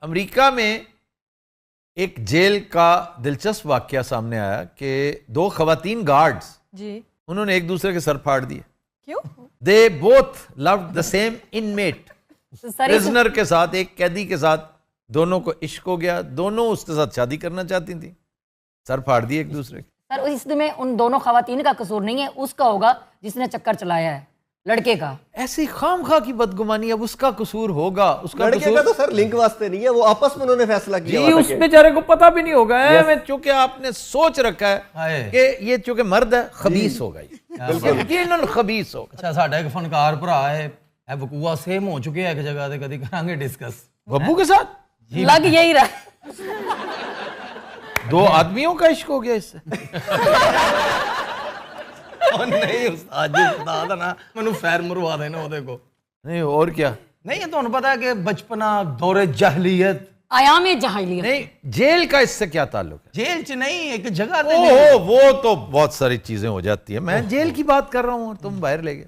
امریکہ میں ایک جیل کا دلچسپ واقعہ سامنے آیا کہ 2 خواتین گارڈز جی انہوں نے ایک دوسرے کے سر پھاڑ دیے. کیوں؟ They both loved the same inmate. Prisoner کے ساتھ, ایک قیدی کے ساتھ دونوں کو عشق ہو گیا, دونوں اس کے ساتھ شادی کرنا چاہتی تھیں, سر پھاڑ دیے ایک دوسرے کے. سر اس میں ان دونوں خواتین کا قصور نہیں ہے, اس کا ہوگا جس نے چکر چلایا ہے, لڑکے کا. ایسی خام خواہ کی بدگمانی, اب اس کا قصور ہوگا. اس کا لڑکے کا تو سر لنک واسطے نہیں ہے, وہ آپس میں انہوں نے فیصلہ کیا جی, اس بیچارے کو پتہ بھی نہیں ہوگا ہے. چونکہ آپ نے سوچ رکھا ہے کہ یہ چونکہ مرد ہے خبیث ہوگا, یقیناً خبیث ہوگا. اچھا ساڈا ایک فنکار بھرا ہے وقوع سیم ہو چکے ہیں ایک جگہ تے, کدی کریں گے ڈسکس. ببو کے ساتھ لگ یہی رہا, 2 آدمیوں کا عشق ہو گیا اس سے. نہیں استاد جی, استاد نا مینوں فیر مروا دینا وہ کو. نہیں اور کیا. نہیں تمہیں پتا ہے کہ بچپنا دور جاہلیت, ایام جاہلیت. نہیں جیل کا اس سے کیا تعلق ہے؟ جیل چ نہیں ایک جگہ تے وہ تو بہت ساری چیزیں ہو جاتی ہیں. میں جیل کی بات کر رہا ہوں اور تم باہر لے گئے.